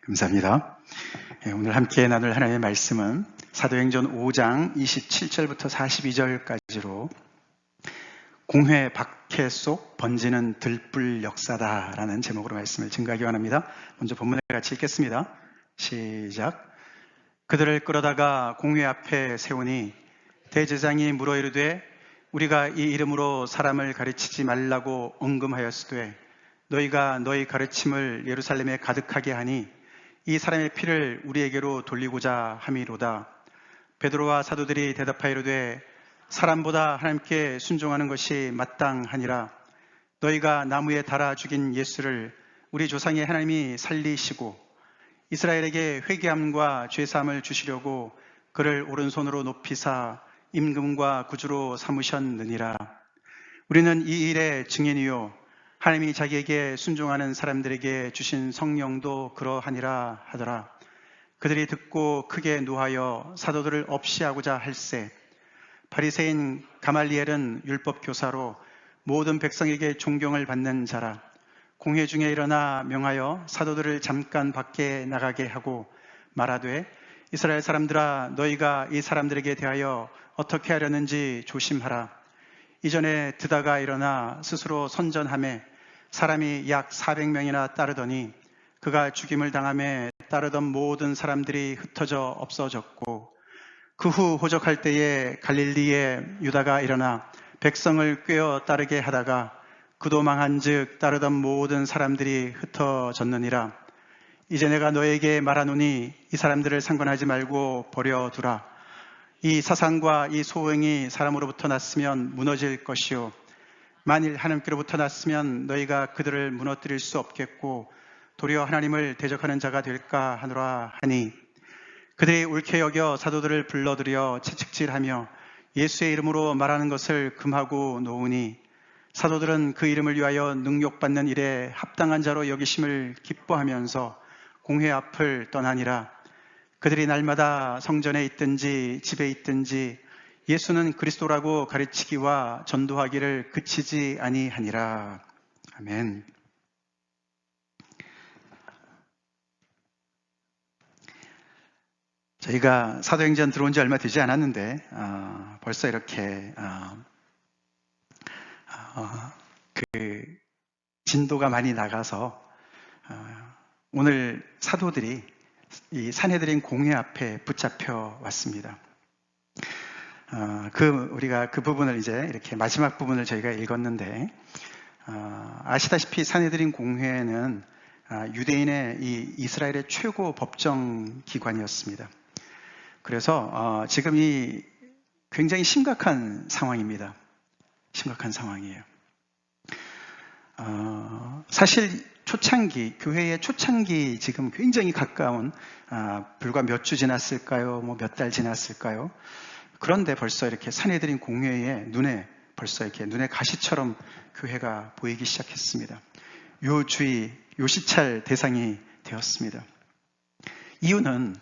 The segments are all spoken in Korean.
감사합니다. 오늘 함께 나눌 하나님의 말씀은 사도행전 5장 27절부터 42절까지로 공회 박해 속 번지는 들불 역사다라는 제목으로 말씀을 증거하기 원합니다. 먼저 본문을 같이 읽겠습니다. 시작. 그들을 끌어다가 공회 앞에 세우니 대제사장이 물어 이르되 우리가 이 이름으로 사람을 가르치지 말라고 언금하였으되 너희가 너희 가르침을 예루살렘에 가득하게 하니 이 사람의 피를 우리에게로 돌리고자 함이로다. 베드로와 사도들이 대답하여 이르되 사람보다 하나님께 순종하는 것이 마땅하니라. 너희가 나무에 달아 죽인 예수를 우리 조상의 하나님이 살리시고 이스라엘에게 회개함과 죄사함을 주시려고 그를 오른손으로 높이사 임금과 구주로 삼으셨느니라. 우리는 이 일의 증인이요 하나님이 자기에게 순종하는 사람들에게 주신 성령도 그러하니라 하더라. 그들이 듣고 크게 노하여 사도들을 없이하고자 할세. 바리새인 가말리엘은 율법 교사로 모든 백성에게 존경을 받는 자라. 공회 중에 일어나 명하여 사도들을 잠깐 밖에 나가게 하고 말하되 이스라엘 사람들아 너희가 이 사람들에게 대하여 어떻게 하려는지 조심하라. 이전에 드다가 일어나 스스로 선전하며 사람이 약 400명이나 따르더니 그가 죽임을 당하며 따르던 모든 사람들이 흩어져 없어졌고 그 후 호적할 때에 갈릴리에 유다가 일어나 백성을 꿰어 따르게 하다가 그도 망한즉 따르던 모든 사람들이 흩어졌느니라. 이제 내가 너에게 말하노니 이 사람들을 상관하지 말고 버려두라. 이 사상과 이 소행이 사람으로부터 났으면 무너질 것이요 만일 하나님께로부터 났으면 너희가 그들을 무너뜨릴 수 없겠고 도리어 하나님을 대적하는 자가 될까 하노라 하니 그들이 옳게 여겨 사도들을 불러들여 채찍질하며 예수의 이름으로 말하는 것을 금하고 놓으니 사도들은 그 이름을 위하여 능욕받는 일에 합당한 자로 여기심을 기뻐하면서 공회 앞을 떠나니라. 그들이 날마다 성전에 있든지 집에 있든지 예수는 그리스도라고 가르치기와 전도하기를 그치지 아니하니라. 아멘. 저희가 사도행전 들어온 지 얼마 되지 않았는데 벌써 이렇게 그 진도가 많이 나가서 오늘 사도들이 이 산헤드린 공회 앞에 붙잡혀 왔습니다. 우리가 그 부분을 이제 이렇게 마지막 부분을 저희가 읽었는데 아시다시피 산헤드린 공회는 유대인의 이 이스라엘의 최고 법정 기관이었습니다. 그래서 지금 이 굉장히 심각한 상황입니다. 심각한 상황이에요. 사실 교회의 초창기 지금 굉장히 가까운 불과 몇 주 지났을까요? 몇 달 지났을까요? 그런데 벌써 이렇게 산헤드린 공회의 벌써 이렇게 눈에 가시처럼 교회가 보이기 시작했습니다. 요시찰 대상이 되었습니다. 이유는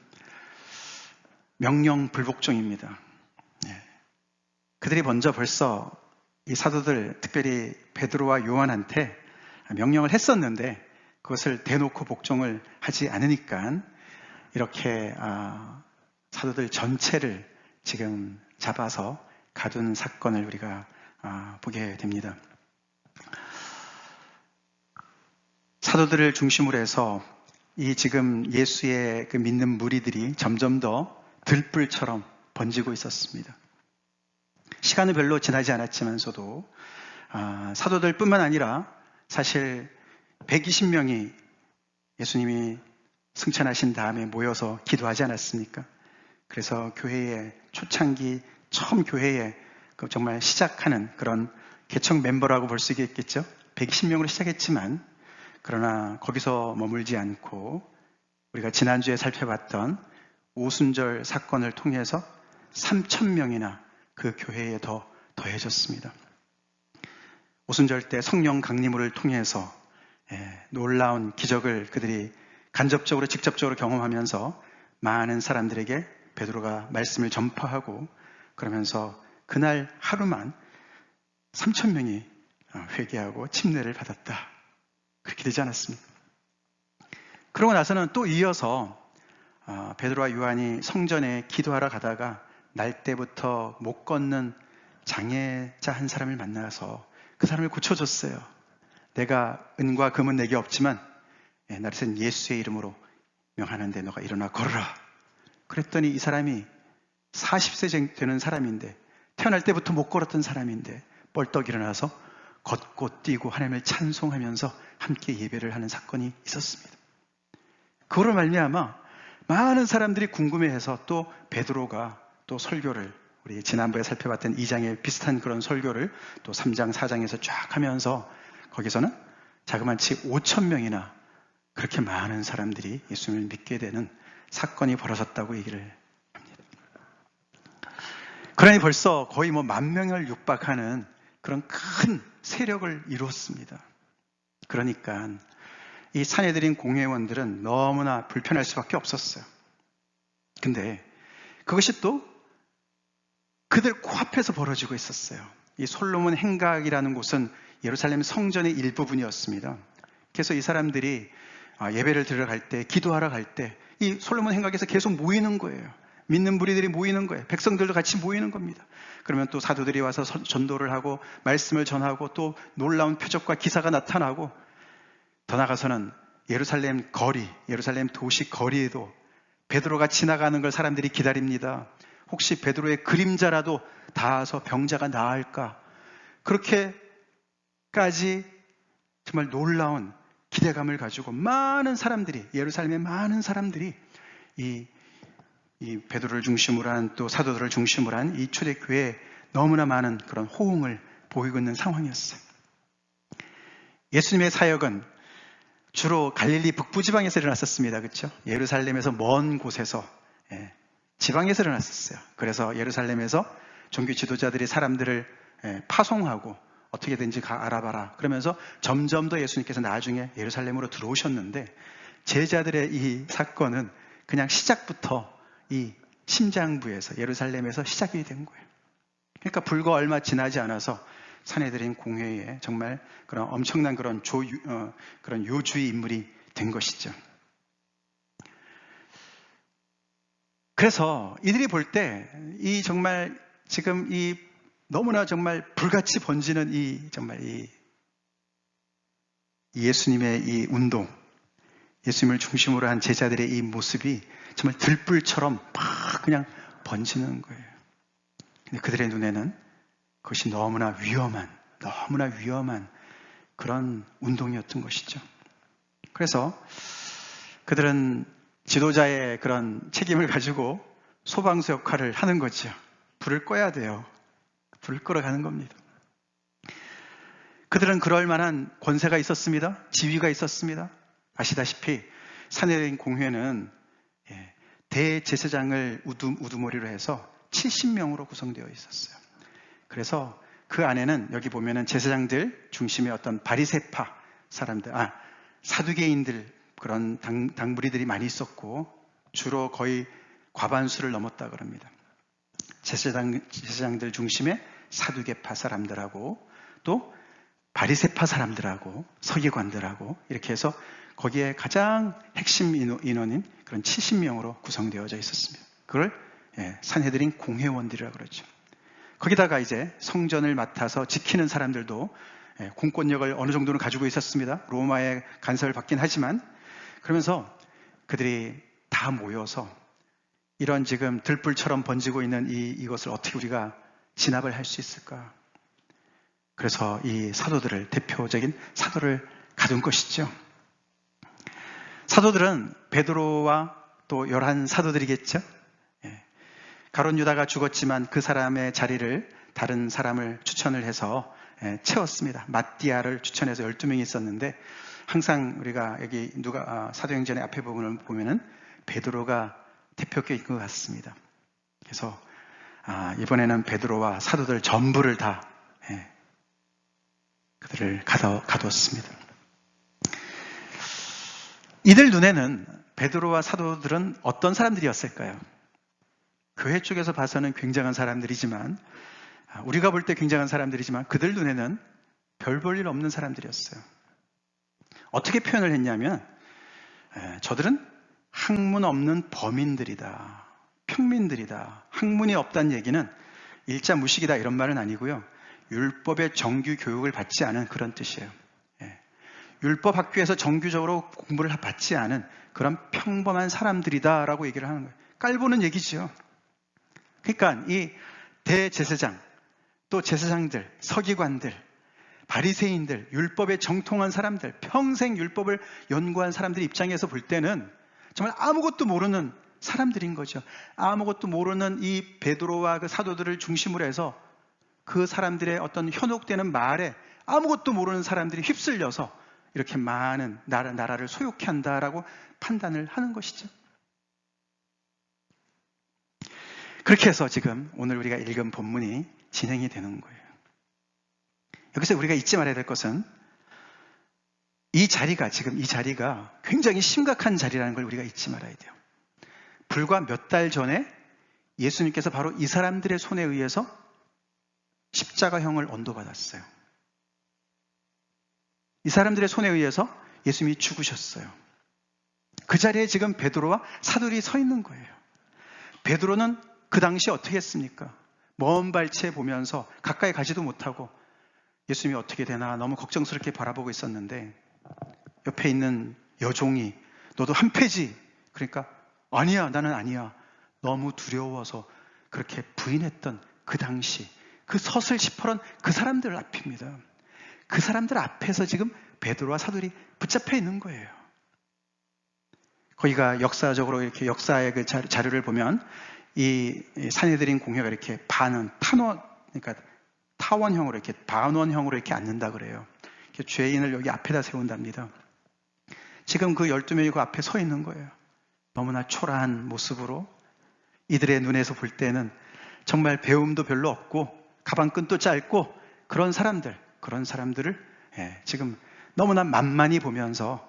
명령 불복종입니다. 그들이 먼저 벌써 이 사도들, 특별히 베드로와 요한한테 명령을 했었는데 그것을 대놓고 복종을 하지 않으니까 이렇게 사도들 전체를 지금 잡아서 가둔 사건을 우리가 보게 됩니다. 사도들을 중심으로 해서 이 지금 예수의 그 믿는 무리들이 점점 더 들불처럼 번지고 있었습니다. 시간은 별로 지나지 않았지만서도 사도들뿐만 아니라 사실 120명이 예수님이 승천하신 다음에 모여서 기도하지 않았습니까? 그래서 교회의 초창기 처음 교회에 정말 시작하는 그런 개척 멤버라고 볼 수 있겠죠. 120명으로 시작했지만 그러나 거기서 머물지 않고 우리가 지난주에 살펴봤던 오순절 사건을 통해서 3,000명이나 그 교회에 더해졌습니다. 오순절 때 성령 강림을 통해서 놀라운 기적을 그들이 간접적으로 직접적으로 경험하면서 많은 사람들에게 베드로가 말씀을 전파하고 그러면서 그날 하루만 3,000명이 회개하고 침례를 받았다. 그렇게 되지 않았습니까? 그러고 나서는 또 이어서 베드로와 요한이 성전에 기도하러 가다가 날 때부터 못 걷는 장애자 한 사람을 만나서 그 사람을 고쳐줬어요. 내가 은과 금은 내게 없지만 나를 예수의 이름으로 명하는데 너가 일어나 걸어라. 그랬더니 이 사람이 40세 되는 사람인데, 태어날 때부터 못 걸었던 사람인데 벌떡 일어나서 걷고 뛰고 하나님을 찬송하면서 함께 예배를 하는 사건이 있었습니다. 그거로 말미암아 많은 사람들이 궁금해해서 또 베드로가 또 설교를, 우리 지난번에 살펴봤던 2장에 비슷한 그런 설교를 또 3장, 4장에서 쫙 하면서 거기서는 자그마치 5,000명이나 그렇게 많은 사람들이 예수님을 믿게 되는 사건이 벌어졌다고 얘기를 합니다. 그러니 벌써 거의 10,000명을 육박하는 그런 큰 세력을 이뤘습니다. 그러니까 이 산헤드린 공회원들은 너무나 불편할 수밖에 없었어요. 근데 그것이 또 그들 코앞에서 벌어지고 있었어요. 이 솔로몬 행각이라는 곳은 예루살렘 성전의 일부분이었습니다. 그래서 이 사람들이 예배를 들어갈 때, 기도하러 갈 때 이 솔로몬 행각에서 계속 모이는 거예요. 믿는 무리들이 모이는 거예요. 백성들도 같이 모이는 겁니다. 그러면 또 사도들이 와서 전도를 하고 말씀을 전하고 또 놀라운 표적과 기사가 나타나고, 더 나아가서는 예루살렘 거리, 예루살렘 도시 거리에도 베드로가 지나가는 걸 사람들이 기다립니다. 혹시 베드로의 그림자라도 닿아서 병자가 나을까? 그렇게까지 정말 놀라운 기대감을 가지고 많은 사람들이, 예루살렘의 많은 사람들이 이 베드로를 중심으로 한, 또 사도들을 중심으로 한 이 초대교회에 너무나 많은 그런 호응을 보이고 있는 상황이었어요. 예수님의 사역은 주로 갈릴리 북부지방에서 일어났었습니다. 그렇죠? 예루살렘에서 먼 곳에서, 지방에서 일어났었어요. 그래서 예루살렘에서 종교 지도자들이 사람들을 파송하고 어떻게든지 알아봐라 그러면서 점점 더 예수님께서 나중에 예루살렘으로 들어오셨는데, 제자들의 이 사건은 그냥 시작부터 이 심장부에서, 예루살렘에서 시작이 된 거예요. 그러니까 불과 얼마 지나지 않아서 산헤드린 공회에 정말 그런 엄청난 그런 그런 요주의 인물이 된 것이죠. 그래서 이들이 볼 때 이 정말 지금 이 너무나 정말 불같이 번지는 정말 이 예수님의 이 운동, 예수님을 중심으로 한 제자들의 이 모습이 정말 들불처럼 막 그냥 번지는 거예요. 근데 그들의 눈에는 그것이 너무나 위험한 그런 운동이었던 것이죠. 그래서 그들은 지도자의 그런 책임을 가지고 소방수 역할을 하는 거죠. 불을 꺼야 돼요. 불을 끌어가는 겁니다. 그들은 그럴 만한 권세가 있었습니다. 지위가 있었습니다. 아시다시피 산헤드린 공회는 대제사장을 우두머리로 해서 70명으로 구성되어 있었어요. 그래서 그 안에는 여기 보면은 제사장들 중심의 어떤 바리새파 사람들, 사두개인들, 그런 당무리들이 많이 있었고, 주로 거의 과반수를 넘었다 그럽니다. 제사장들 중심의 사두개파 사람들하고 또 바리새파 사람들하고 서기관들하고 이렇게 해서 거기에 가장 핵심 인원인 그런 70명으로 구성되어져 있었습니다. 그걸 산헤드린 공회원들이라고 그러죠. 거기다가 이제 성전을 맡아서 지키는 사람들도 공권력을 어느 정도는 가지고 있었습니다. 로마의 간섭을 받긴 하지만, 그러면서 그들이 다 모여서 이런 지금 들불처럼 번지고 있는 이것을 어떻게 우리가 진압을 할 수 있을까? 그래서 이 사도들을, 대표적인 사도를 가둔 것이죠. 사도들은 베드로와 또 11사도들이겠죠. 가룟 유다가 죽었지만 그 사람의 자리를 다른 사람을 추천을 해서 채웠습니다. 마띠아를 추천해서 12명이 있었는데, 항상 우리가 여기 사도행전의 앞에 부분을 보면은 베드로가 대표격인 것 같습니다. 그래서 이번에는 베드로와 사도들 전부를 다 그들을 가두었습니다. 이들 눈에는 베드로와 사도들은 어떤 사람들이었을까요? 교회 쪽에서 봐서는 굉장한 사람들이지만, 우리가 볼 때 굉장한 사람들이지만 그들 눈에는 별 볼 일 없는 사람들이었어요. 어떻게 표현을 했냐면, 저들은 학문 없는 범인들이다, 평민들이다. 학문이 없다는 얘기는 일자 무식이다 이런 말은 아니고요. 율법의 정규 교육을 받지 않은 그런 뜻이에요. 율법 학교에서 정규적으로 공부를 받지 않은 그런 평범한 사람들이다라고 얘기를 하는 거예요. 깔보는 얘기죠. 그러니까 이 대제사장, 또 제사장들, 서기관들, 바리새인들, 율법에 정통한 사람들, 평생 율법을 연구한 사람들 입장에서 볼 때는 정말 아무것도 모르는 사람들인 거죠. 아무것도 모르는 이 베드로와 그 사도들을 중심으로 해서 그 사람들의 어떤 현혹되는 말에 아무것도 모르는 사람들이 휩쓸려서 이렇게 많은 나라를 소욕해 한다라고 판단을 하는 것이죠. 그렇게 해서 지금 오늘 우리가 읽은 본문이 진행이 되는 거예요. 여기서 우리가 잊지 말아야 될 것은 이 자리가 굉장히 심각한 자리라는 걸 우리가 잊지 말아야 돼요. 불과 몇 달 전에 예수님께서 바로 이 사람들의 손에 의해서 십자가형을 언도받았어요. 이 사람들의 손에 의해서 예수님이 죽으셨어요. 그 자리에 지금 베드로와 사도들이 서 있는 거예요. 베드로는 그 당시 어떻게 했습니까? 먼 발치에 보면서 가까이 가지도 못하고 예수님이 어떻게 되나 너무 걱정스럽게 바라보고 있었는데 옆에 있는 여종이 너도 한패지? 그러니까 아니야, 나는 아니야. 너무 두려워서 그렇게 부인했던 그 당시 그 서슬 시퍼런 그 사람들 앞입니다. 그 사람들 앞에서 지금 베드로와 사도들이 붙잡혀 있는 거예요. 거기가 역사적으로 이렇게 역사의 그 자료를 보면 이 산헤드린 공회가 이렇게 그러니까 타원형으로 이렇게 반원형으로 이렇게 앉는다 그래요. 죄인을 여기 앞에다 세운답니다. 지금 그 12명이 그 앞에 서 있는 거예요. 너무나 초라한 모습으로 이들의 눈에서 볼 때는 정말 배움도 별로 없고 가방끈도 짧고 그런 사람들을 지금 너무나 만만히 보면서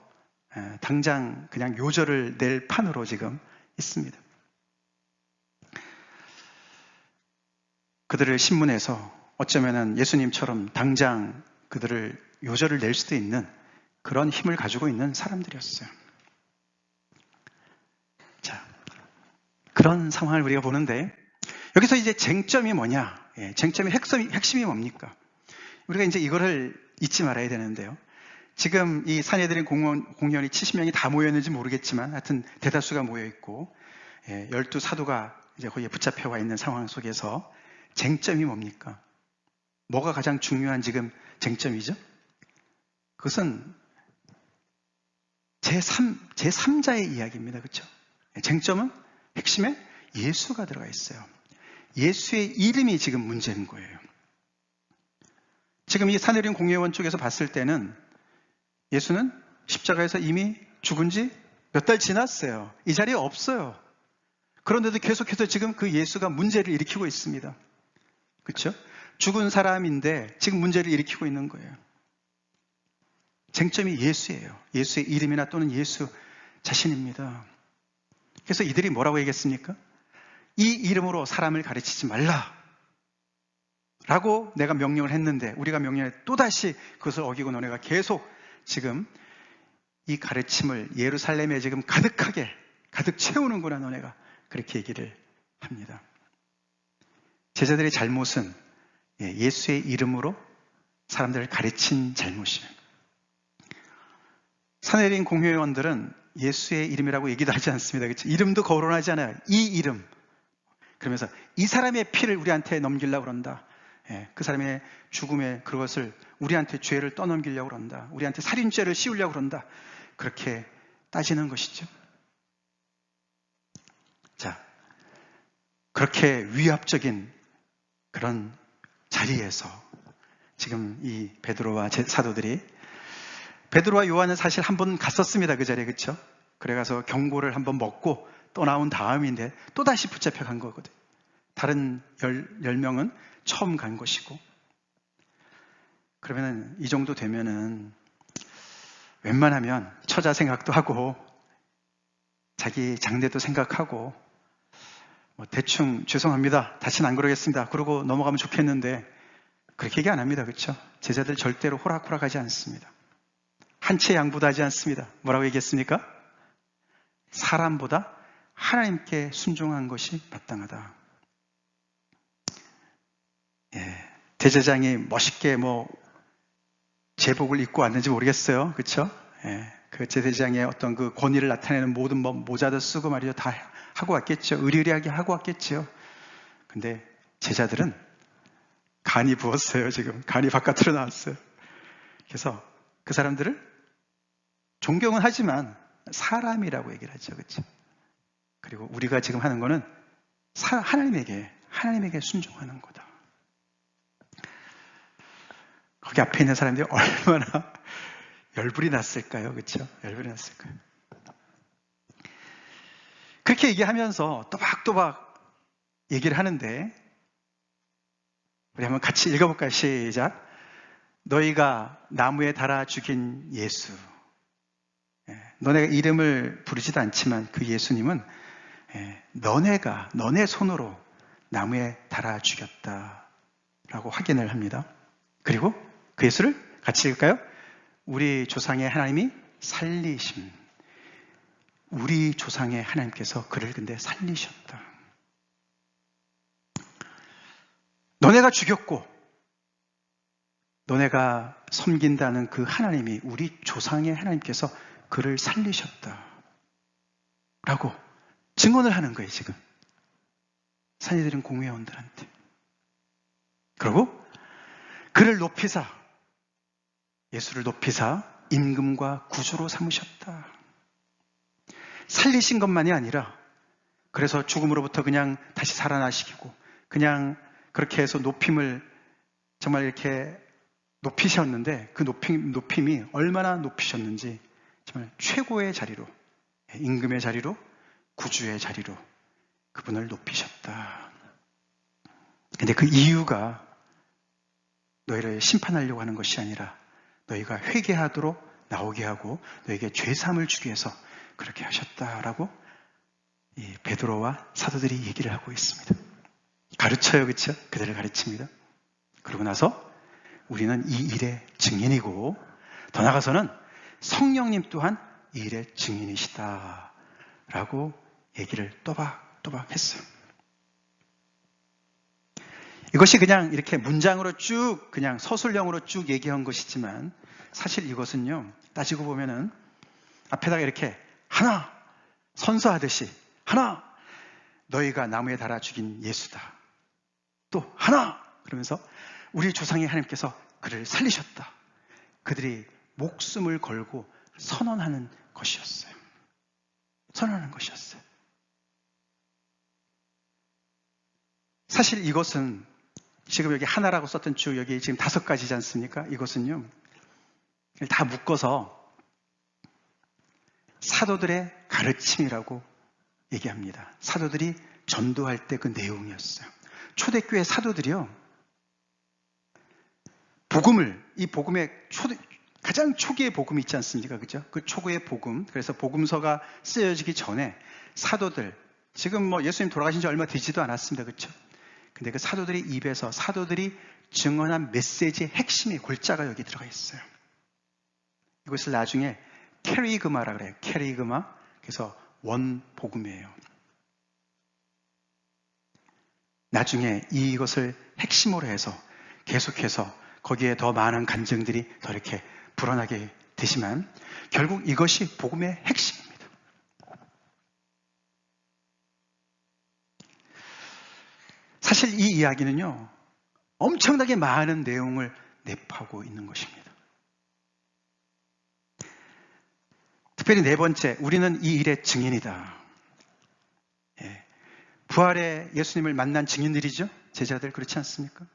당장 그냥 요절을 낼 판으로 지금 있습니다. 그들을 신문에서 어쩌면은 예수님처럼 당장 그들을 요절을 낼 수도 있는 그런 힘을 가지고 있는 사람들이었어요. 자, 그런 상황을 우리가 보는데 여기서 이제 쟁점이 뭐냐? 쟁점의 핵심이 뭡니까? 우리가 이제 이거를 잊지 말아야 되는데요. 지금 이 산헤드린 공회원이 70명이 다 모였는지 모르겠지만 하여튼 대다수가 모여 있고 12사도가 이제 거기에 붙잡혀 와 있는 상황 속에서 쟁점이 뭡니까? 뭐가 가장 중요한 지금 쟁점이죠? 그것은 제3자의 이야기입니다. 그렇죠? 쟁점은 핵심에 예수가 들어가 있어요. 예수의 이름이 지금 문제인 거예요. 지금 이 산헤드린 공회원 쪽에서 봤을 때는 예수는 십자가에서 이미 죽은 지 몇 달 지났어요. 이 자리에 없어요. 그런데도 계속해서 지금 그 예수가 문제를 일으키고 있습니다. 그렇죠? 죽은 사람인데 지금 문제를 일으키고 있는 거예요. 쟁점이 예수예요. 예수의 이름이나 또는 예수 자신입니다. 그래서 이들이 뭐라고 얘기했습니까? 이 이름으로 사람을 가르치지 말라 라고 내가 명령을 했는데 우리가 명령을 또다시 그것을 어기고 너네가 계속 지금 이 가르침을 예루살렘에 지금 가득 채우는구나 너네가 그렇게 얘기를 합니다. 제자들의 잘못은 예수의 이름으로 사람들을 가르친 잘못이에요. 산헤드린 공회원들은 예수의 이름이라고 얘기도 하지 않습니다. 그렇죠? 이름도 거론하지 않아요. 이 이름. 그러면서 이 사람의 피를 우리한테 넘기려고 그런다. 그 사람의 죽음의 그것을 우리한테 죄를 떠넘기려고 그런다. 우리한테 살인죄를 씌우려고 그런다. 그렇게 따지는 것이죠. 자, 그렇게 위압적인 그런 자리에서 지금 이 베드로와 사도들이 베드로와 요한은 사실 한번 갔었습니다. 그 자리에. 그렇죠? 그래가서 경고를 한번 먹고 또 나온 다음인데 또다시 붙잡혀 간 거거든요. 다른 10명은 처음 간 것이고 그러면은 이 정도 되면은 웬만하면 처자 생각도 하고 자기 장래도 생각하고 뭐 대충 죄송합니다. 다시는 안 그러겠습니다. 그러고 넘어가면 좋겠는데 그렇게 얘기 안 합니다. 그렇죠? 제자들 절대로 호락호락하지 않습니다. 한 채 양보도 하지 않습니다. 뭐라고 얘기했습니까? 사람보다 하나님께 순종한 것이 마땅하다. 예, 대제장이 멋있게 제복을 입고 왔는지 모르겠어요. 그렇죠? 예, 그 제사장의 어떤 그 권위를 나타내는 모든 모자도 쓰고 말이죠. 다 하고 왔겠죠. 의리의리하게 하고 왔겠죠. 근데 제자들은 간이 부었어요. 지금 간이 바깥으로 나왔어요. 그래서 그 사람들을 존경은 하지만 사람이라고 얘기를 하죠. 그렇죠? 그리고 우리가 지금 하는 거는 하나님에게 순종하는 거다. 거기 앞에 있는 사람들이 얼마나 열불이 났을까요? 그렇죠? 열불이 났을까요? 그렇게 얘기하면서 또박또박 얘기를 하는데 우리 한번 같이 읽어볼까요? 시작. 너희가 나무에 달아 죽인 예수. 너네가 이름을 부르지도 않지만 그 예수님은 너네 손으로 나무에 달아 죽였다라고 확인을 합니다. 그리고 그 예수를 같이 읽을까요? 우리 조상의 하나님이 살리심. 우리 조상의 하나님께서 그를 근데 살리셨다. 너네가 죽였고 너네가 섬긴다는 그 하나님이 우리 조상의 하나님께서 그를 살리셨다. 라고 증언을 하는 거예요, 지금. 산이들은 공회원들한테. 그리고 그를 높이사, 예수를 높이사 임금과 구주로 삼으셨다. 살리신 것만이 아니라 그래서 죽음으로부터 그냥 다시 살아나시키고 그냥 그렇게 해서 높임을 정말 이렇게 높이셨는데 그 높임이 얼마나 높이셨는지 정말 최고의 자리로, 임금의 자리로, 구주의 자리로 그분을 높이셨다. 근데 그 이유가 너희를 심판하려고 하는 것이 아니라 너희가 회개하도록 나오게 하고 너희에게 죄사함을 주기 위해서 그렇게 하셨다라고 이 베드로와 사도들이 얘기를 하고 있습니다. 가르쳐요, 그렇죠? 그들을 가르칩니다. 그러고 나서 우리는 이 일의 증인이고 더 나아가서는 성령님 또한 이 일의 증인이시다라고 얘기를 또박또박 했어요. 이것이 그냥 이렇게 문장으로 쭉 그냥 서술형으로 쭉 얘기한 것이지만 사실 이것은요 따지고 보면은 앞에다가 이렇게 하나 선서하듯이 하나 너희가 나무에 달아 죽인 예수다. 또 하나 그러면서 우리 조상의 하나님께서 그를 살리셨다. 그들이 목숨을 걸고 선언하는 것이었어요. 선언하는 것이었어요. 사실 이것은 지금 여기 하나라고 썼던 쭉 여기 지금 5가지지 않습니까? 이것은요 다 묶어서 사도들의 가르침이라고 얘기합니다. 사도들이 전도할 때 그 내용이었어요. 초대교회 사도들이요 이 복음의 가장 초기의 복음이 있지 않습니까? 그죠? 그 초기의 복음, 그래서 복음서가 쓰여지기 전에 사도들, 지금 예수님 돌아가신 지 얼마 되지도 않았습니다. 그렇죠? 근데 그 사도들의 입에서 사도들이 증언한 메시지의 핵심이 골자가 여기 들어가 있어요. 이것을 나중에 캐리그마라 그래요. 캐리그마. 그래서 원복음이에요. 나중에 이것을 핵심으로 해서 계속해서 거기에 더 많은 간증들이 더 이렇게 불어나게 되지만 결국 이것이 복음의 핵심입니다. 사실 이 이야기는요 엄청나게 많은 내용을 내포하고 있는 것입니다. 특별히 4번째, 우리는 이 일의 증인이다. 부활의 예수님을 만난 증인들이죠. 제자들 그렇지 않습니까?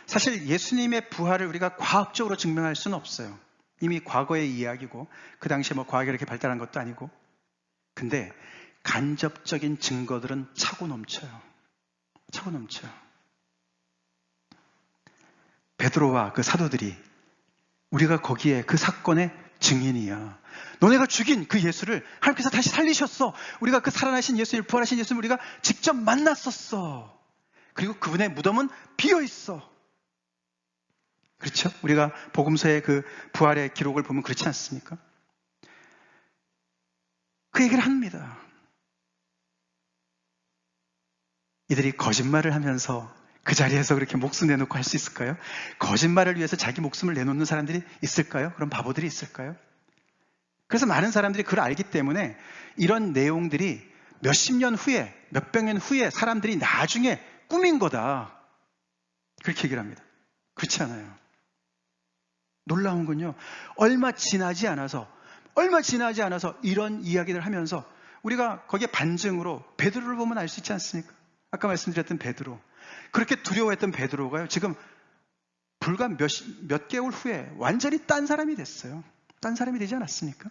사실 예수님의 부활을 우리가 과학적으로 증명할 수는 없어요. 이미 과거의 이야기고 그 당시에 과학이 이렇게 발달한 것도 아니고 근데 간접적인 증거들은 차고 넘쳐요. 차고 넘쳐요. 베드로와 그 사도들이 우리가 거기에 그 사건의 증인이야. 너네가 죽인 그 예수를 하나님께서 다시 살리셨어. 우리가 그 살아나신 예수님, 부활하신 예수님 우리가 직접 만났었어. 그리고 그분의 무덤은 비어있어. 그렇죠? 우리가 복음서의 그 부활의 기록을 보면 그렇지 않습니까? 그 얘기를 합니다. 이들이 거짓말을 하면서 그 자리에서 그렇게 목숨 내놓고 할 수 있을까요? 거짓말을 위해서 자기 목숨을 내놓는 사람들이 있을까요? 그런 바보들이 있을까요? 그래서 많은 사람들이 그걸 알기 때문에 이런 내용들이 몇십 년 후에, 몇백 년 후에 사람들이 나중에 꾸민 거다, 그렇게 얘기를 합니다. 그렇지 않아요. 놀라운 건요, 얼마 지나지 않아서 이런 이야기를 하면서 우리가 거기에 반증으로 베드로를 보면 알 수 있지 않습니까? 아까 말씀드렸던 베드로, 그렇게 두려워했던 베드로가요, 지금 불과 몇 개월 후에 완전히 딴 사람이 됐어요. 딴 사람이 되지 않았습니까?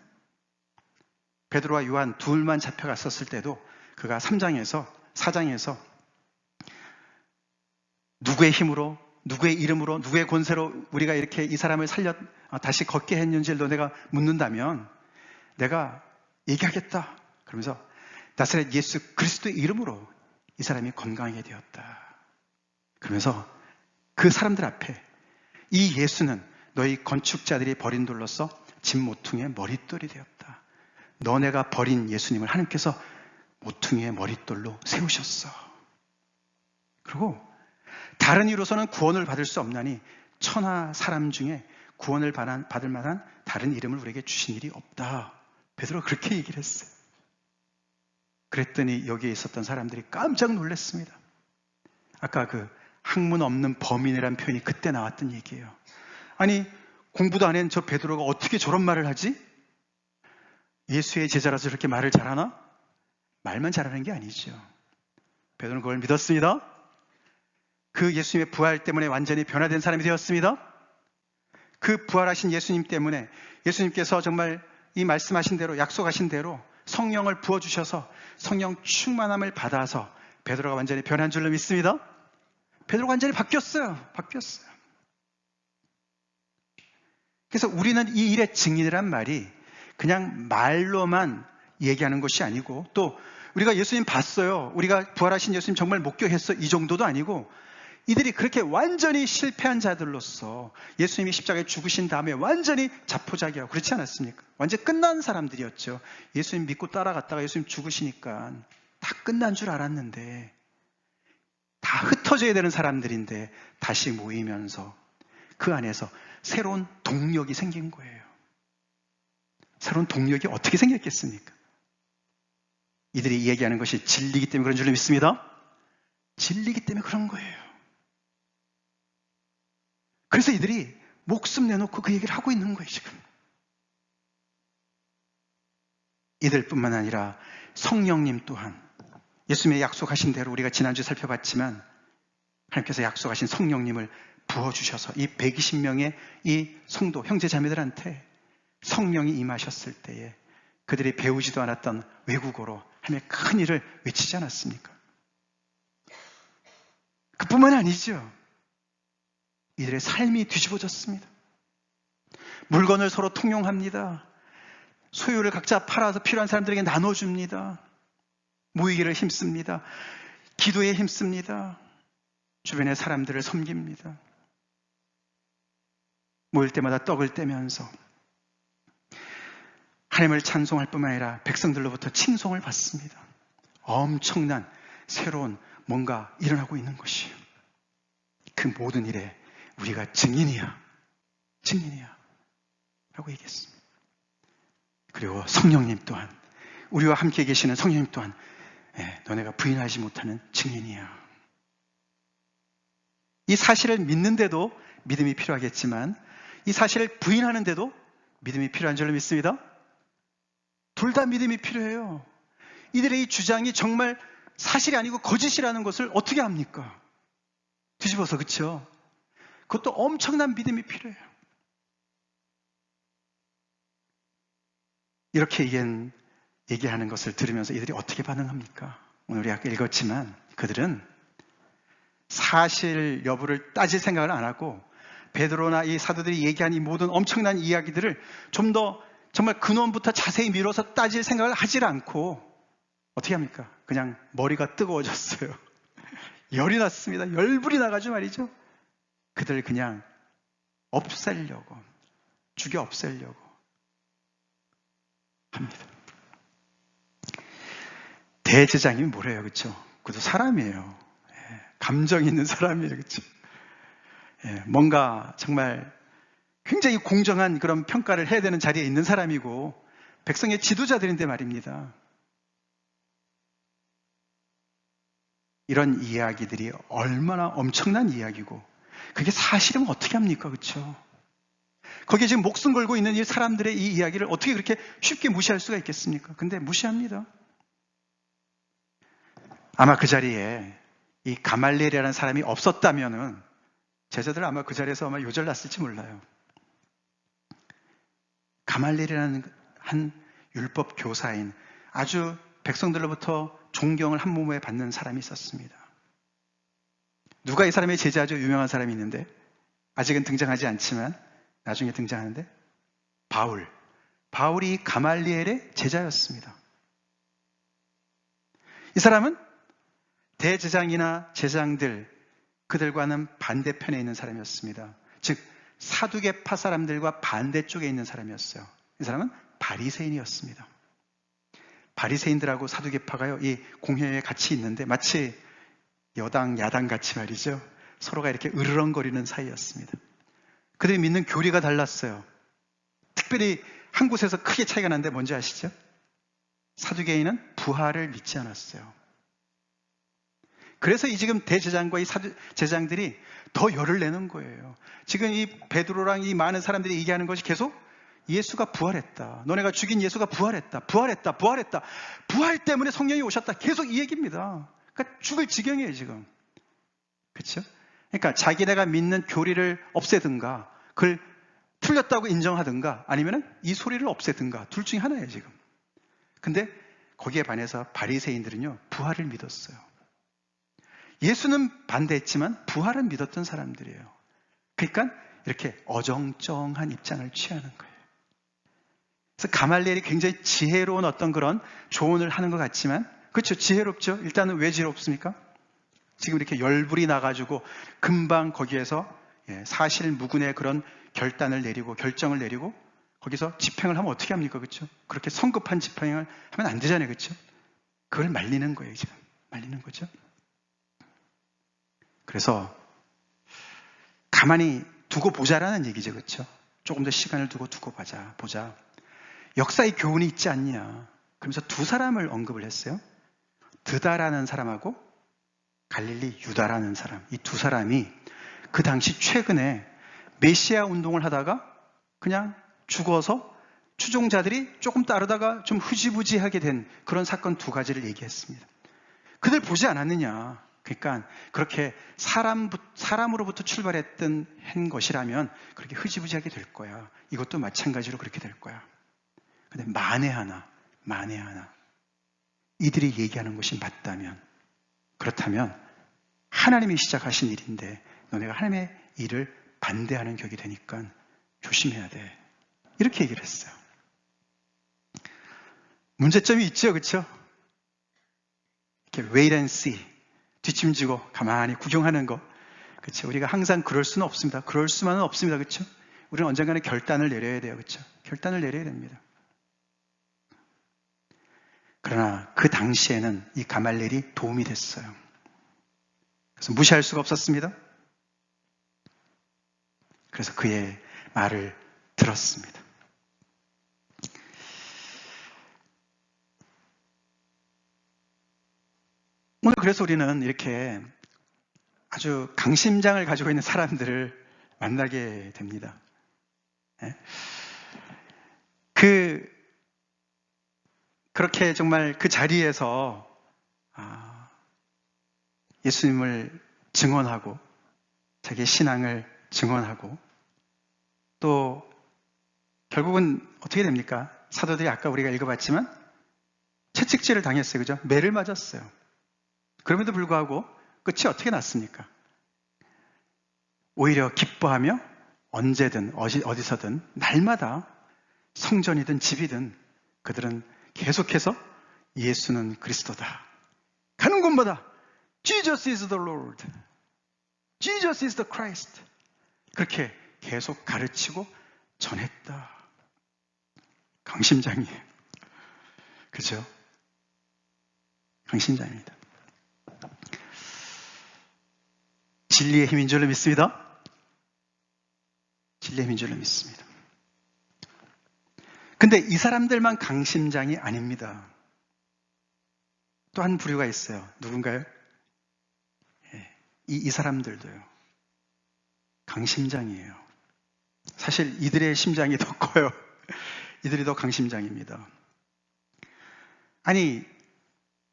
베드로와 요한 둘만 잡혀갔었을 때도 그가 4장에서 누구의 힘으로, 누구의 이름으로, 누구의 권세로 우리가 이렇게 이 사람을 다시 걷게 했는지를 내가 묻는다면 내가 얘기하겠다, 그러면서 나사렛 예수 그리스도의 이름으로 이 사람이 건강하게 되었다, 그러면서 그 사람들 앞에 이 예수는 너희 건축자들이 버린 돌로서 집 모퉁이의 머릿돌이 되었다. 너네가 버린 예수님을 하나님께서 모퉁이의 머릿돌로 세우셨어. 그리고 다른 이로서는 구원을 받을 수 없나니 천하 사람 중에 구원을 받을 만한 다른 이름을 우리에게 주신 일이 없다. 베드로가 그렇게 얘기를 했어요. 그랬더니 여기에 있었던 사람들이 깜짝 놀랐습니다. 아까 그 학문 없는 범인이라는 표현이 그때 나왔던 얘기예요. 아니, 공부도 안 한 저 베드로가 어떻게 저런 말을 하지? 예수의 제자라서 저렇게 말을 잘하나? 말만 잘하는 게 아니죠. 베드로는 그걸 믿었습니다. 그 예수님의 부활 때문에 완전히 변화된 사람이 되었습니다. 그 부활하신 예수님 때문에 예수님께서 정말 이 말씀하신 대로, 약속하신 대로 성령을 부어주셔서 성령 충만함을 받아서 베드로가 완전히 변한 줄로 믿습니다. 베드로가 완전히 바뀌었어요. 그래서 우리는 이 일의 증인이란 말이 그냥 말로만 얘기하는 것이 아니고, 또 우리가 예수님 봤어요, 우리가 부활하신 예수님 정말 목격했어, 이 정도도 아니고, 이들이 그렇게 완전히 실패한 자들로서 예수님이 십자가에 죽으신 다음에 완전히 자포자기하고 그렇지 않았습니까? 완전히 끝난 사람들이었죠. 예수님 믿고 따라갔다가 예수님 죽으시니까 다 끝난 줄 알았는데, 다 흩어져야 되는 사람들인데 다시 모이면서 그 안에서 새로운 동력이 생긴 거예요. 새로운 동력이 어떻게 생겼겠습니까? 이들이 얘기하는 것이 진리이기 때문에 그런 줄로 믿습니다. 진리이기 때문에 그런 거예요. 그래서 이들이 목숨 내놓고 그 얘기를 하고 있는 거예요, 지금. 이들뿐만 아니라 성령님 또한 예수님의 약속하신 대로 우리가 지난주 살펴봤지만 하나님께서 약속하신 성령님을 부어주셔서 이 120명의 이 성도, 형제 자매들한테 성령이 임하셨을 때에 그들이 배우지도 않았던 외국어로 하나님의 큰 일을 외치지 않았습니까? 그뿐만 아니죠. 이들의 삶이 뒤집어졌습니다. 물건을 서로 통용합니다. 소유를 각자 팔아서 필요한 사람들에게 나눠줍니다. 모이기를 힘씁니다. 기도에 힘씁니다. 주변의 사람들을 섬깁니다. 모일 때마다 떡을 떼면서 하나님을 찬송할 뿐만 아니라 백성들로부터 칭송을 받습니다. 엄청난 새로운 뭔가 일어나고 있는 것이에요. 그 모든 일에 우리가 증인이야 라고 얘기했습니다. 그리고 성령님 또한, 우리와 함께 계시는 성령님 또한 너네가 부인하지 못하는 증인이야. 이 사실을 믿는데도 믿음이 필요하겠지만 이 사실을 부인하는데도 믿음이 필요한 줄로 믿습니다. 둘 다 믿음이 필요해요. 이들의 이 주장이 정말 사실이 아니고 거짓이라는 것을 어떻게 합니까? 뒤집어서, 그렇죠? 그것도 엄청난 믿음이 필요해요. 이렇게 얘기하는 것을 들으면서 이들이 어떻게 반응합니까? 오늘 우리 아까 읽었지만 그들은 사실 여부를 따질 생각을 안 하고 베드로나 이 사도들이 얘기한 이 모든 엄청난 이야기들을 좀 더 정말 근원부터 자세히 미뤄서 따질 생각을 하질 않고 어떻게 합니까? 그냥 머리가 뜨거워졌어요. 열이 났습니다. 열불이 나가지고 말이죠. 그들 그냥 죽여 없애려고 합니다. 대제장이 뭐래요, 그렇죠? 그도 사람이에요. 감정이 있는 사람이에요, 그렇죠? 뭔가 정말 굉장히 공정한 그런 평가를 해야 되는 자리에 있는 사람이고 백성의 지도자들인데 말입니다. 이런 이야기들이 얼마나 엄청난 이야기고 그게 사실이면 어떻게 합니까? 그렇죠? 거기에 지금 목숨 걸고 있는 이 사람들의 이 이야기를 어떻게 그렇게 쉽게 무시할 수가 있겠습니까? 근데 무시합니다. 아마 그 자리에 이 가말리엘이라는 사람이 없었다면은 제자들 아마 그 자리에서 아마 요절났을지 몰라요. 가말리엘이라는 한 율법 교사인 아주 백성들로부터 존경을 한 몸에 받는 사람이 있었습니다. 누가 이 사람의 제자 아주 유명한 사람이 있는데 아직은 등장하지 않지만 나중에 등장하는데 바울이 가말리엘의 제자였습니다. 이 사람은 대제장이나 제장들 그들과는 반대편에 있는 사람이었습니다. 즉 사두개파 사람들과 반대쪽에 있는 사람이었어요. 이 사람은 바리새인이었습니다. 바리새인들하고 사두개파가요, 이 공회에 같이 있는데 마치 여당, 야당 같이 말이죠. 서로가 이렇게 으르렁거리는 사이였습니다. 그들이 믿는 교리가 달랐어요. 특별히 한 곳에서 크게 차이가 나는데 뭔지 아시죠? 사두개인은 부활을 믿지 않았어요. 그래서 이 지금 대제장과 이 제장들이 더 열을 내는 거예요. 지금 이 베드로랑 이 많은 사람들이 얘기하는 것이 계속 예수가 부활했다. 너네가 죽인 예수가 부활했다. 부활 때문에 성령이 오셨다. 계속 이 얘기입니다. 그러니까 죽을 지경이에요, 지금. 그렇죠? 그러니까 자기네가 믿는 교리를 없애든가 그걸 틀렸다고 인정하든가 아니면 이 소리를 없애든가 둘 중에 하나예요, 지금. 근데 거기에 반해서 바리새인들은요, 부활을 믿었어요. 예수는 반대했지만 부활은 믿었던 사람들이에요. 그러니까 이렇게 어정쩡한 입장을 취하는 거예요. 그래서 가말리엘이 굉장히 지혜로운 어떤 그런 조언을 하는 것 같지만, 그렇죠, 지혜롭죠. 일단은 왜 지혜롭습니까? 지금 이렇게 열불이 나가지고 금방 거기에서 사실무근의 그런 결단을 내리고 결정을 내리고 거기서 집행을 하면 어떻게 합니까? 그렇죠? 그렇게 성급한 집행을 하면 안 되잖아요. 그렇죠? 그걸 말리는 거예요, 지금. 말리는 거죠. 그래서 가만히 두고 보자라는 얘기죠. 그렇죠? 조금 더 시간을 두고 보자. 역사의 교훈이 있지 않냐. 그러면서 두 사람을 언급을 했어요. 드다라는 사람하고 갈릴리 유다라는 사람. 이 두 사람이 그 당시 최근에 메시아 운동을 하다가 그냥 죽어서 추종자들이 조금 따르다가 좀 흐지부지하게 된 그런 사건 두 가지를 얘기했습니다. 그들 보지 않았느냐. 그러니까 그렇게 사람으로부터 출발했던 한 것이라면 그렇게 흐지부지하게 될 거야. 이것도 마찬가지로 그렇게 될 거야. 근데 만에 하나 이들이 얘기하는 것이 맞다면, 그렇다면 하나님이 시작하신 일인데 너네가 하나님의 일을 반대하는 격이 되니까 조심해야 돼. 이렇게 얘기를 했어요. 문제점이 있죠, 그렇죠? 이렇게 wait and see, 뒷짐지고 가만히 구경하는 거, 그렇죠? 우리가 항상 그럴 수는 없습니다. 그럴 수만은 없습니다, 그렇죠? 우리는 언젠가는 결단을 내려야 돼요, 그렇죠? 결단을 내려야 됩니다. 그러나 그 당시에는 이 가말리엘이 도움이 됐어요. 그래서 무시할 수가 없었습니다. 그래서 그의 말을 들었습니다. 오늘 그래서 우리는 이렇게 아주 강심장을 가지고 있는 사람들을 만나게 됩니다. 그렇게 정말 그 자리에서 예수님을 증언하고 자기의 신앙을 증언하고 또 결국은 어떻게 됩니까? 사도들이 아까 우리가 읽어봤지만 채찍질을 당했어요. 그죠? 매를 맞았어요. 그럼에도 불구하고 끝이 어떻게 났습니까? 오히려 기뻐하며 언제든 어디서든 날마다 성전이든 집이든 그들은 계속해서 예수는 그리스도다. 가는 곳마다 Jesus is the Lord. Jesus is the Christ. 그렇게 계속 가르치고 전했다. 강심장이에요. 그죠? 강심장입니다. 진리의 힘인 줄로 믿습니다. 진리의 힘인 줄로 믿습니다. 근데 이 사람들만 강심장이 아닙니다. 또 한 부류가 있어요. 누군가요? 이 사람들도요. 강심장이에요. 사실 이들의 심장이 더 커요. 이들이 더 강심장입니다. 아니,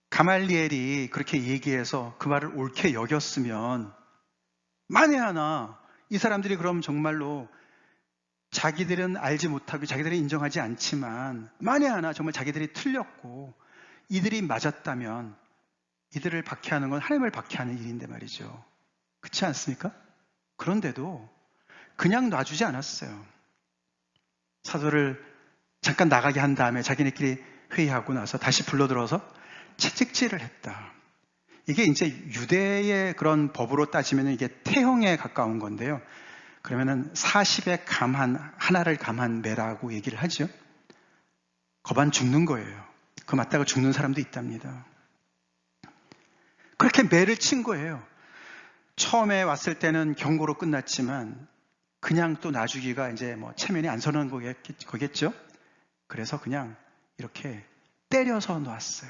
가말리엘이 그렇게 얘기해서 그 말을 옳게 여겼으면 만에 하나 이 사람들이 그럼 정말로 자기들은 알지 못하고 자기들은 인정하지 않지만 만에 하나 정말 자기들이 틀렸고 이들이 맞았다면 이들을 박해하는 건 하나님을 박해하는 일인데 말이죠. 그렇지 않습니까? 그런데도 그냥 놔주지 않았어요. 사도를 잠깐 나가게 한 다음에 자기네끼리 회의하고 나서 다시 불러들어서 채찍질을 했다. 이게 이제 유대의 그런 법으로 따지면 이게 태형에 가까운 건데요. 그러면은 40에 감한, 하나를 감한 매라고 얘기를 하죠. 거반 죽는 거예요. 그 맞다가 죽는 사람도 있답니다. 그렇게 매를 친 거예요. 처음에 왔을 때는 경고로 끝났지만 그냥 또 놔주기가 이제 뭐 체면이 안 서는 거겠죠. 그래서 그냥 이렇게 때려서 놨어요.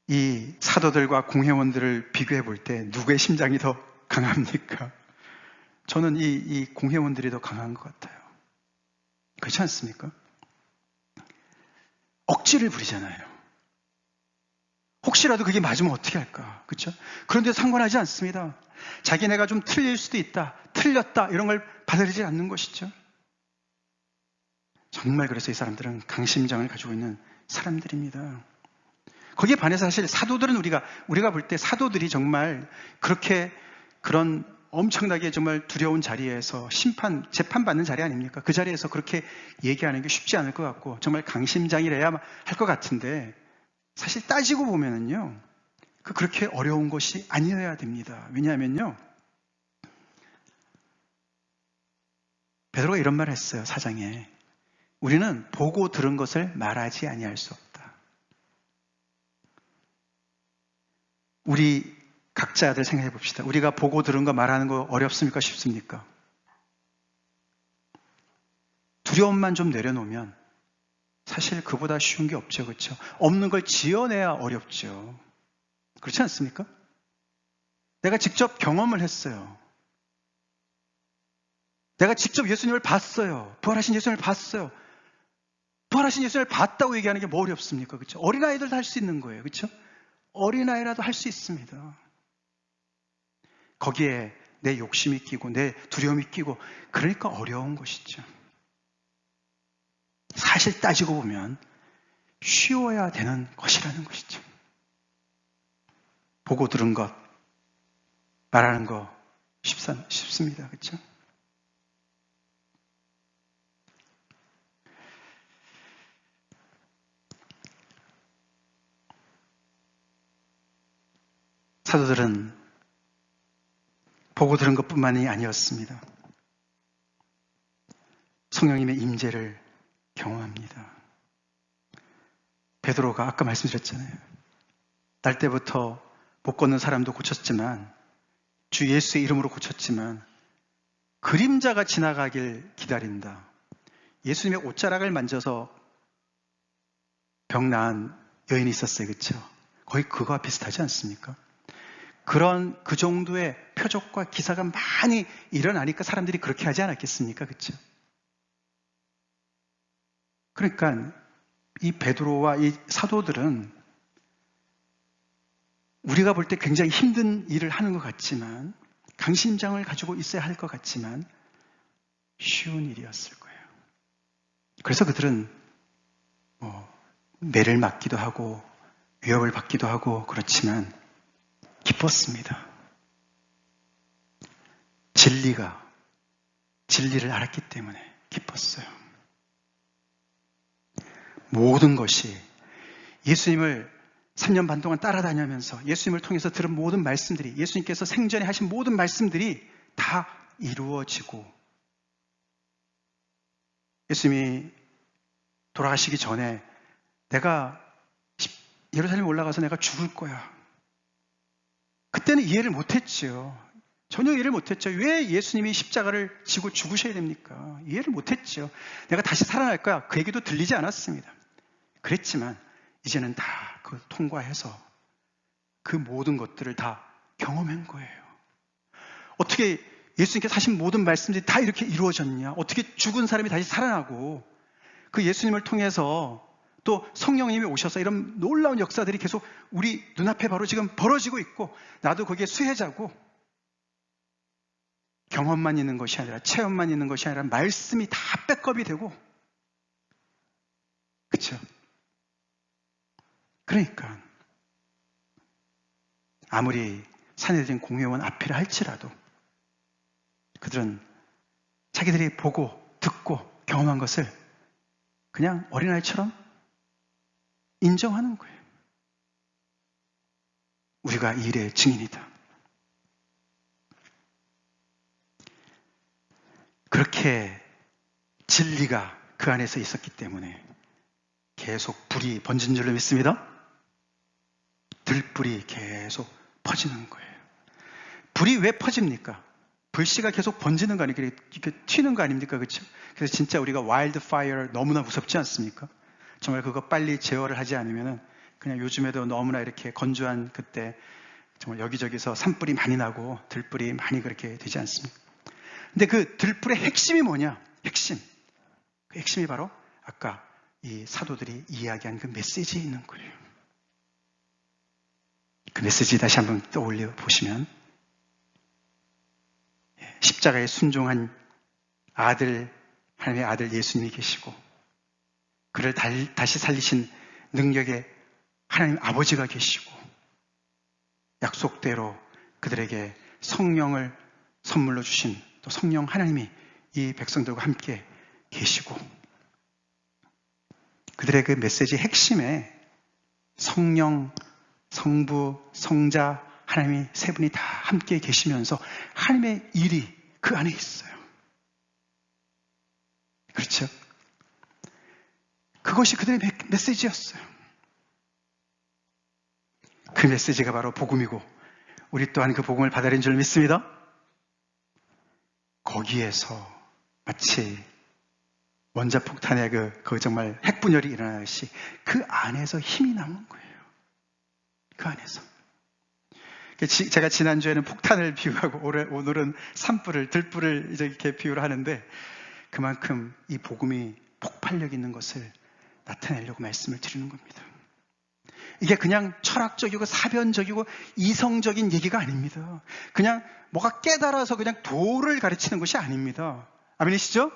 이 사도들과 공회원들을 비교해 볼 때 누구의 심장이 더 강합니까? 저는 이 공회원들이 더 강한 것 같아요. 그렇지 않습니까? 억지를 부리잖아요. 혹시라도 그게 맞으면 어떻게 할까? 그렇죠? 그런데 상관하지 않습니다. 자기네가 좀 틀릴 수도 있다, 틀렸다 이런 걸 받아들이지 않는 것이죠. 정말 그래서 이 사람들은 강심장을 가지고 있는 사람들입니다. 거기에 반해서 사실 사도들은 우리가 볼 때 사도들이 정말 그렇게 그런 엄청나게 정말 두려운 자리에서 재판받는 자리 아닙니까? 그 자리에서 그렇게 얘기하는 게 쉽지 않을 것 같고 정말 강심장이래야 할 것 같은데 사실 따지고 보면은요, 그렇게 어려운 것이 아니어야 됩니다. 왜냐하면요, 베드로가 이런 말을 했어요, 4장에. 우리는 보고 들은 것을 말하지 아니할 수 없다. 우리 각자들 생각해 봅시다. 우리가 보고 들은 거 말하는 거 어렵습니까? 쉽습니까? 두려움만 좀 내려놓으면 사실 그보다 쉬운 게 없죠. 그렇죠? 없는 걸 지어내야 어렵죠. 그렇지 않습니까? 내가 직접 경험을 했어요. 내가 직접 예수님을 봤어요. 부활하신 예수님을 봤어요. 부활하신 예수님을 봤다고 얘기하는 게 뭐 어렵습니까? 그렇죠? 어린아이들도 할 수 있는 거예요. 그렇죠? 어린아이라도 할 수 있습니다. 거기에 내 욕심이 끼고 내 두려움이 끼고 그러니까 어려운 것이죠. 사실 따지고 보면 쉬워야 되는 것이라는 것이죠. 보고 들은 것, 말하는 거 쉽습니다. 그렇죠? 사도들은 보고 들은 것뿐만이 아니었습니다. 성령님의 임재를 경험합니다. 베드로가 아까 말씀드렸잖아요. 날 때부터 못 걷는 사람도 고쳤지만 주 예수의 이름으로 고쳤지만 그림자가 지나가길 기다린다. 예수님의 옷자락을 만져서 병 나은 여인이 있었어요. 그렇죠? 거의 그거와 비슷하지 않습니까? 그 정도의 표적과 기사가 많이 일어나니까 사람들이 그렇게 하지 않았겠습니까? 그렇죠? 그러니까 이 베드로와 이 사도들은 우리가 볼 때 굉장히 힘든 일을 하는 것 같지만 강심장을 가지고 있어야 할 것 같지만 쉬운 일이었을 거예요. 그래서 그들은 매를 맞기도 하고 위협을 받기도 하고 그렇지만 기뻤습니다. 진리를 알았기 때문에 기뻤어요. 모든 것이 예수님을 3년 반 동안 따라다니면서 예수님을 통해서 들은 모든 말씀들이 예수님께서 생전에 하신 모든 말씀들이 다 이루어지고 예수님이 돌아가시기 전에 내가 예루살렘에 올라가서 내가 죽을 거야. 그때는 이해를 못했죠. 전혀 이해를 못했죠. 왜 예수님이 십자가를 지고 죽으셔야 됩니까? 이해를 못했죠. 내가 다시 살아날 거야. 그 얘기도 들리지 않았습니다. 그랬지만 이제는 다 그 통과해서 그 모든 것들을 다 경험한 거예요. 어떻게 예수님께서 하신 모든 말씀들이 다 이렇게 이루어졌냐? 어떻게 죽은 사람이 다시 살아나고 그 예수님을 통해서 또 성령님이 오셔서 이런 놀라운 역사들이 계속 우리 눈앞에 바로 지금 벌어지고 있고 나도 거기에 수혜자고 경험만 있는 것이 아니라 체험만 있는 것이 아니라 말씀이 다 백업이 되고 그렇죠? 그러니까 아무리 산해진 공회원 앞이라 할지라도 그들은 자기들이 보고 듣고 경험한 것을 그냥 어린아이처럼 인정하는 거예요. 우리가 이 일의 증인이다. 그렇게 진리가 그 안에서 있었기 때문에 계속 불이 번진 줄로 믿습니다. 들불이 계속 퍼지는 거예요. 불이 왜 퍼집니까? 불씨가 계속 번지는 거 아닙니까? 이렇게 튀는 거 아닙니까? 그렇죠? 그래서 진짜 우리가 와일드 파이어 너무나 무섭지 않습니까? 정말 그거 빨리 제어를 하지 않으면은 그냥 요즘에도 너무나 이렇게 건조한 그때 정말 여기저기서 산불이 많이 나고 들불이 많이 그렇게 되지 않습니까? 근데 그 들불의 핵심이 뭐냐? 핵심. 그 핵심이 바로 아까 이 사도들이 이야기한 그 메시지에 있는 거예요. 그 메시지 다시 한번 떠올려 보시면 십자가에 순종한 아들, 하나님의 아들 예수님이 계시고 그를 다시 살리신 능력의 하나님 아버지가 계시고 약속대로 그들에게 성령을 선물로 주신 또 성령 하나님이 이 백성들과 함께 계시고 그들의 그 메시지 핵심에 성령, 성부, 성자, 하나님이 세 분이 다 함께 계시면서 하나님의 일이 그 안에 있어요. 그렇죠? 그것이 그들의 메시지였어요. 그 메시지가 바로 복음이고 우리 또한 그 복음을 받아들인 줄 믿습니다. 거기에서 마치 원자폭탄의 그 정말 핵분열이 일어나듯이 그 안에서 힘이 남은 거예요. 그 안에서. 제가 지난주에는 폭탄을 비유하고 오늘은 산불을, 들불을 이렇게 비유를 하는데 그만큼 이 복음이 폭발력 있는 것을 나타내려고 말씀을 드리는 겁니다. 이게 그냥 철학적이고 사변적이고 이성적인 얘기가 아닙니다. 그냥 뭐가 깨달아서 그냥 도를 가르치는 것이 아닙니다. 아멘이시죠?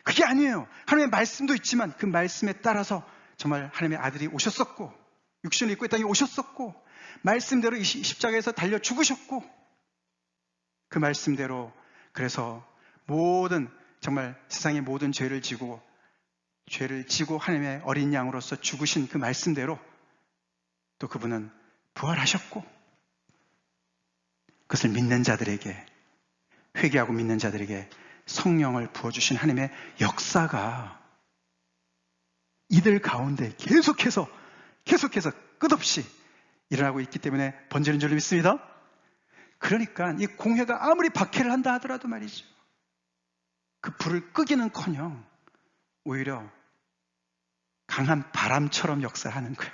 그게 아니에요. 하나님의 말씀도 있지만 그 말씀에 따라서 정말 하나님의 아들이 오셨었고 육신을 입고 이 땅에 오셨었고 말씀대로 이 십자가에서 달려 죽으셨고 그 말씀대로 그래서 모든 정말 세상의 모든 죄를 지고 하나님의 어린 양으로서 죽으신 그 말씀대로 또 그분은 부활하셨고 그것을 믿는 자들에게 회개하고 믿는 자들에게 성령을 부어주신 하나님의 역사가 이들 가운데 계속해서 끝없이 일어나고 있기 때문에 번지는 줄 믿습니다. 그러니까 이 공회가 아무리 박해를 한다 하더라도 말이죠. 그 불을 끄기는커녕 오히려 강한 바람처럼 역사하는 거예요.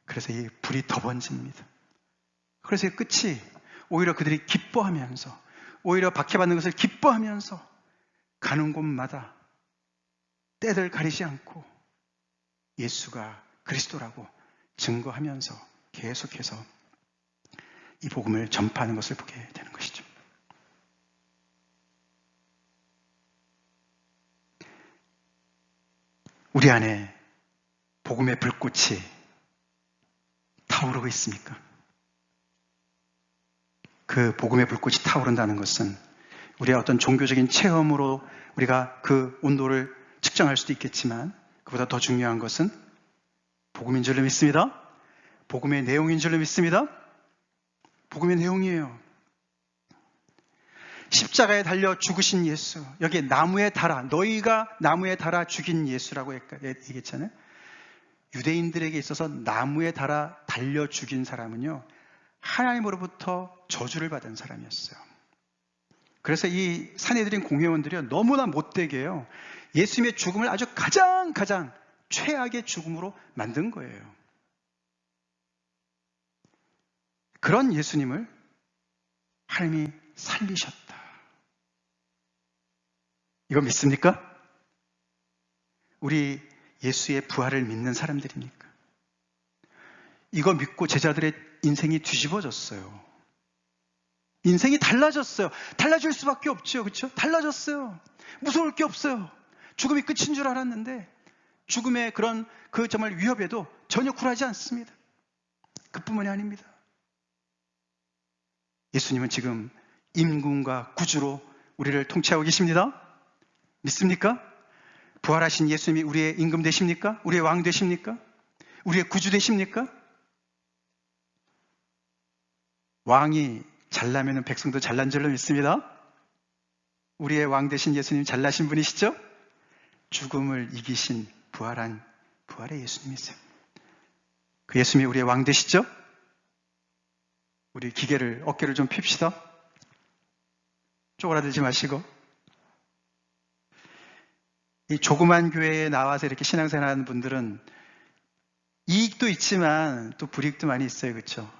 그래서 이 불이 더 번집니다. 그래서 이 끝이 오히려 그들이 기뻐하면서 오히려 박해받는 것을 기뻐하면서 가는 곳마다 때를 가리지 않고 예수가 그리스도라고 증거하면서 계속해서 이 복음을 전파하는 것을 보게 되는 것이죠. 우리 안에 복음의 불꽃이 타오르고 있습니까? 그 복음의 불꽃이 타오른다는 것은 우리의 어떤 종교적인 체험으로 우리가 그 온도를 측정할 수도 있겠지만 그보다 더 중요한 것은 복음인 줄로 믿습니다. 복음의 내용인 줄로 믿습니다. 복음의 내용이에요. 십자가에 달려 죽으신 예수, 여기에 나무에 달아, 너희가 나무에 달아 죽인 예수라고 얘기했잖아요. 유대인들에게 있어서 나무에 달려 죽인 사람은요, 하나님으로부터 저주를 받은 사람이었어요. 그래서 이 산헤드린 공회원들이요, 너무나 못되게요, 예수님의 죽음을 아주 가장 최악의 죽음으로 만든 거예요. 그런 예수님을 하나님이 살리셨다. 이거 믿습니까? 우리 예수의 부활을 믿는 사람들입니까? 이거 믿고 제자들의 인생이 뒤집어졌어요. 인생이 달라졌어요. 달라질 수밖에 없죠. 그렇죠? 달라졌어요. 무서울 게 없어요. 죽음이 끝인 줄 알았는데 죽음의 그런 정말 위협에도 전혀 굴하지 않습니다. 그뿐만이 아닙니다. 예수님은 지금 임금과 구주로 우리를 통치하고 계십니다. 믿습니까? 부활하신 예수님이 우리의 임금 되십니까? 우리의 왕 되십니까? 우리의 구주 되십니까? 왕이 잘나면 백성도 잘난 줄로 믿습니다. 우리의 왕 되신 예수님 잘나신 분이시죠? 죽음을 이기신 부활의 예수님이세요. 그 예수님이 우리의 왕 되시죠? 우리 어깨를 좀 핍시다. 쪼그라들지 마시고. 이 조그만 교회에 나와서 이렇게 신앙생활하는 분들은 이익도 있지만 또 불이익도 많이 있어요. 그렇죠?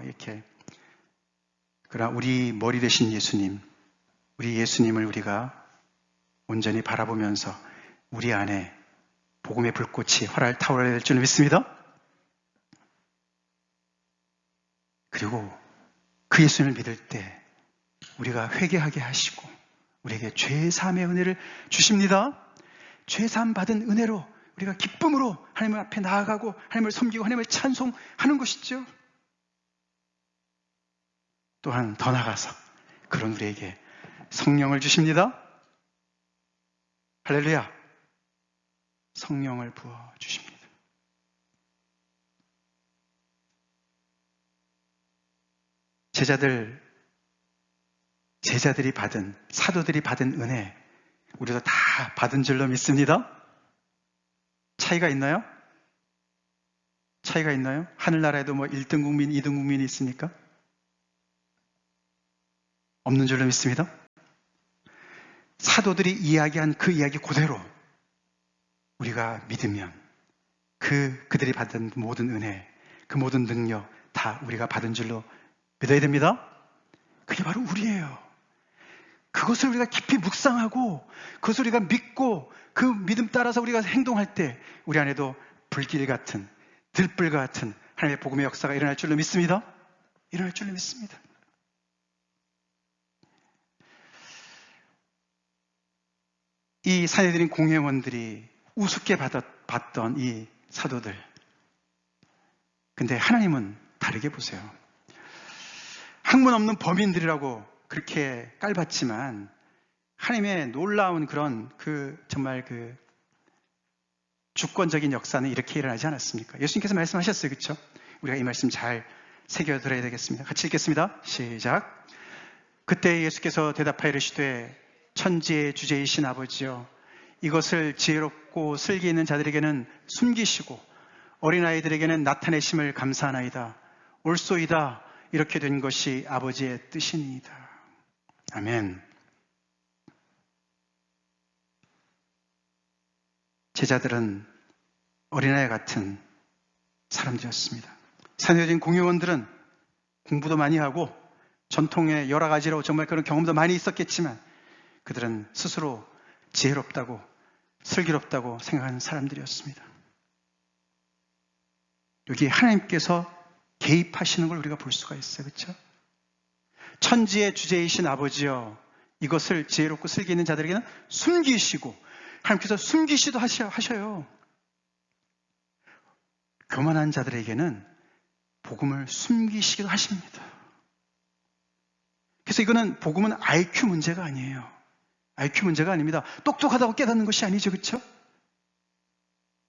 이렇게. 그러나 우리 머리 되신 예수님, 우리 예수님을 우리가 온전히 바라보면서 우리 안에 복음의 불꽃이 활활 타오르게 될 줄 믿습니다. 그리고 그 예수님을 믿을 때 우리가 회개하게 하시고 우리에게 죄사함의 은혜를 주십니다. 죄사함 받은 은혜로 우리가 기쁨으로 하나님 앞에 나아가고 하나님을 섬기고 하나님을 찬송하는 것이죠. 또한 더 나아가서 그런 우리에게 성령을 주십니다. 할렐루야. 성령을 부어주십니다. 제자들이 받은, 사도들이 받은 은혜, 우리도 다 받은 줄로 믿습니다. 차이가 있나요? 차이가 있나요? 하늘나라에도 1등 국민, 2등 국민이 있습니까? 없는 줄로 믿습니다. 사도들이 이야기한 그 이야기 그대로 우리가 믿으면 그들이 받은 모든 은혜, 그 모든 능력 다 우리가 받은 줄로 믿어야 됩니다. 그게 바로 우리예요. 그것을 우리가 깊이 묵상하고 그것을 우리가 믿고 그 믿음 따라서 우리가 행동할 때 우리 안에도 불길 같은, 들불 같은 하나님의 복음의 역사가 일어날 줄로 믿습니다. 일어날 줄로 믿습니다. 이 산헤드린 공회원들이 우습게 봤던 이 사도들. 근데 하나님은 다르게 보세요. 학문 없는 범인들이라고 그렇게 깔봤지만 하나님의 놀라운 그런 정말 주권적인 역사는 이렇게 일어나지 않았습니까? 예수님께서 말씀하셨어요. 그렇죠? 우리가 이 말씀 잘 새겨들어야 되겠습니다. 같이 읽겠습니다. 시작. 그때 예수께서 대답하여 이르시되 천지의 주제이신 아버지여, 이것을 지혜롭고 슬기 있는 자들에게는 숨기시고 어린아이들에게는 나타내심을 감사하나이다. 옳소이다. 이렇게 된 것이 아버지의 뜻이니이다. 아멘. 제자들은 어린아이 같은 사람들이었습니다. 산헤드린 공회원들은 공부도 많이 하고 전통의 여러 가지로 정말 그런 경험도 많이 있었겠지만 그들은 스스로 지혜롭다고 슬기롭다고 생각하는 사람들이었습니다. 여기 하나님께서 개입하시는 걸 우리가 볼 수가 있어요. 그렇죠? 천지의 주제이신 아버지여, 이것을 지혜롭고 슬기 있는 자들에게는 숨기시고, 하나님께서 숨기시도 하셔요. 교만한 자들에게는 복음을 숨기시기도 하십니다. 그래서 이거는 복음은 IQ 문제가 아니에요. IQ 문제가 아닙니다. 똑똑하다고 깨닫는 것이 아니죠. 그렇죠?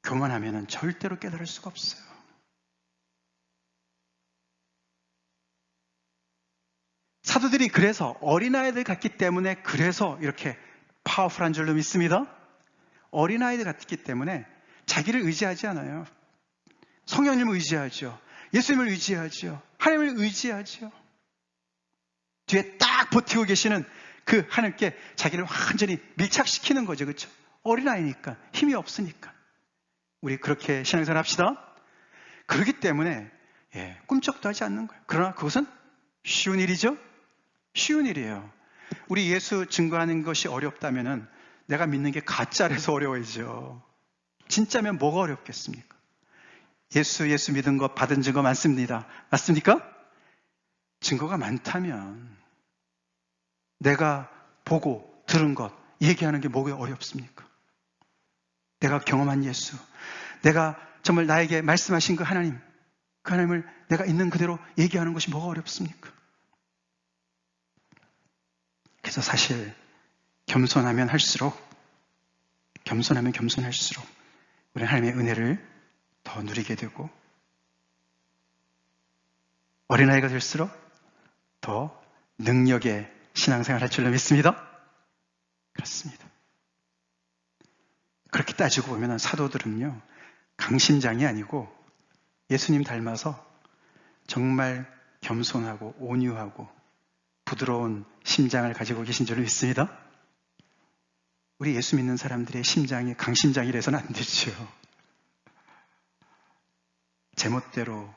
교만하면 절대로 깨달을 수가 없어요. 사도들이 그래서 어린아이들 같기 때문에 그래서 이렇게 파워풀한 줄로 믿습니다. 어린아이들 같기 때문에 자기를 의지하지 않아요. 성령님을 의지하죠. 예수님을 의지하죠. 하나님을 의지하죠. 뒤에 딱 버티고 계시는 그 하나님께 자기를 완전히 밀착시키는 거죠. 그렇죠? 어린아이니까, 힘이 없으니까. 우리 그렇게 신앙생활 합시다. 그렇기 때문에 꿈쩍도 하지 않는 거예요. 그러나 그것은 쉬운 일이죠? 쉬운 일이에요. 우리 예수 증거하는 것이 어렵다면 내가 믿는 게 가짜라서 어려워지죠. 진짜면 뭐가 어렵겠습니까? 예수 믿은 것 받은 증거 많습니다. 맞습니까? 증거가 많다면 내가 보고 들은 것 얘기하는 게 뭐가 어렵습니까? 내가 경험한 예수, 내가 정말 나에게 말씀하신 그 하나님, 그 하나님을 내가 있는 그대로 얘기하는 것이 뭐가 어렵습니까? 그래서 사실 겸손하면 겸손할수록 우리 하나님의 은혜를 더 누리게 되고 어린아이가 될수록 더 능력의 신앙생활 할 줄로 믿습니다. 그렇습니다. 그렇게 따지고 보면 사도들은요, 강심장이 아니고 예수님 닮아서 정말 겸손하고 온유하고 부드러운 심장을 가지고 계신 줄로 믿습니다. 우리 예수 믿는 사람들의 심장이 강심장이라서는 안 되죠. 제멋대로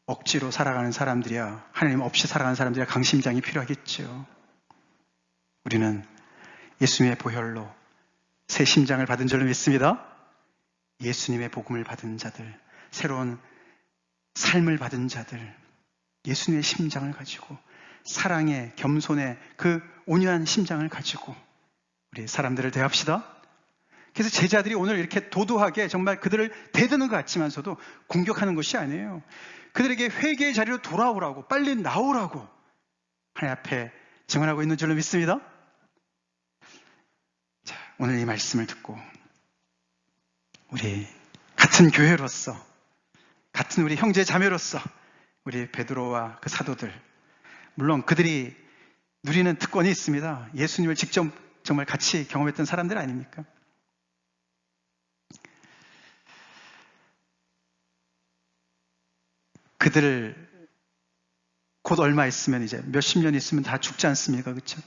억지로 살아가는 사람들이야, 하나님 없이 살아가는 사람들이야 강심장이 필요하겠죠. 우리는 예수님의 보혈로 새 심장을 받은 줄로 믿습니다. 예수님의 복음을 받은 자들, 새로운 삶을 받은 자들, 예수님의 심장을 가지고 사랑의, 겸손의 그 온유한 심장을 가지고 우리 사람들을 대합시다. 그래서 제자들이 오늘 이렇게 도도하게 정말 그들을 대드는 것 같지만서도 공격하는 것이 아니에요. 그들에게 회개의 자리로 돌아오라고, 빨리 나오라고 하나님 앞에 증언하고 있는 줄로 믿습니다. 자, 오늘 이 말씀을 듣고 우리 같은 교회로서, 같은 우리 형제 자매로서 우리 베드로와 그 사도들, 물론 그들이 누리는 특권이 있습니다. 예수님을 직접 정말 같이 경험했던 사람들 아닙니까? 그들 곧 얼마 있으면 이제 몇십 년 있으면 다 죽지 않습니까? 그렇죠?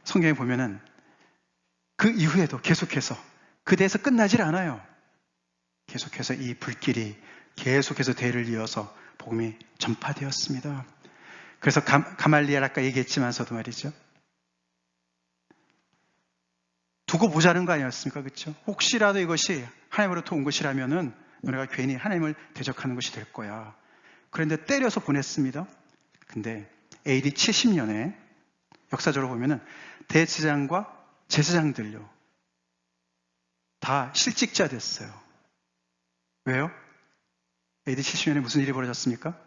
성경에 보면은 그 이후에도 계속해서 그 대에서 끝나질 않아요. 계속해서 이 불길이 계속해서 대를 이어서 복음이 전파되었습니다. 그래서 가말리엘 아까 얘기했지만서도 말이죠. 두고 보자는 거 아니었습니까? 그렇죠? 혹시라도 이것이 하나님으로부터 온 것이라면은 너네가 괜히 하나님을 대적하는 것이 될 거야. 그런데 때려서 보냈습니다. 근데 AD 70년에 역사적으로 보면은 대제사장과 제사장들요 다 실직자 됐어요. 왜요? AD 70년에 무슨 일이 벌어졌습니까?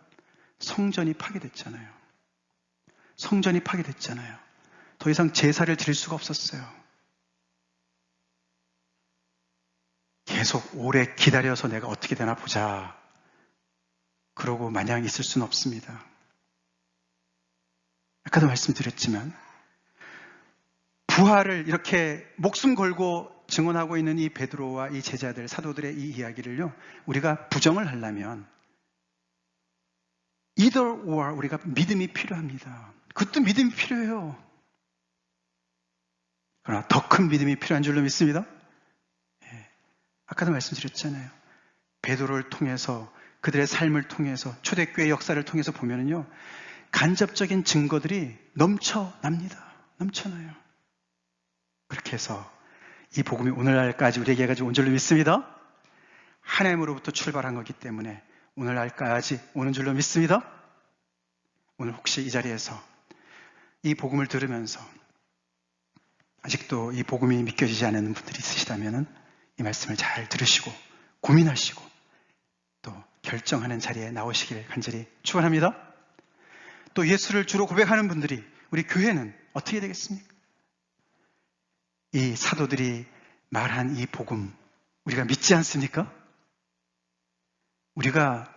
성전이 파괴됐잖아요. 성전이 파괴됐잖아요. 더 이상 제사를 드릴 수가 없었어요. 계속 오래 기다려서 내가 어떻게 되나 보자. 그러고 마냥 있을 수는 없습니다. 아까도 말씀드렸지만 부활을 이렇게 목숨 걸고 증언하고 있는 이 베드로와 이 제자들, 사도들의 이 이야기를요, 우리가 부정을 하려면 either or 우리가 믿음이 필요합니다. 그것도 믿음이 필요해요. 그러나 더 큰 믿음이 필요한 줄로 믿습니다. 아까도 말씀드렸잖아요. 베드로를 통해서, 그들의 삶을 통해서, 초대교회 역사를 통해서 보면은요, 간접적인 증거들이 넘쳐납니다. 넘쳐나요. 그렇게 해서 이 복음이 오늘날까지 우리에게 가지고 온 줄로 믿습니다. 하나님으로부터 출발한 거기 때문에 오늘날까지 오는 줄로 믿습니다. 오늘 혹시 이 자리에서 이 복음을 들으면서 아직도 이 복음이 믿겨지지 않는 분들이 있으시다면 이 말씀을 잘 들으시고 고민하시고 또 결정하는 자리에 나오시길 간절히 축원합니다. 또 예수를 주로 고백하는 분들이 우리 교회는 어떻게 되겠습니까? 이 사도들이 말한 이 복음 우리가 믿지 않습니까? 우리가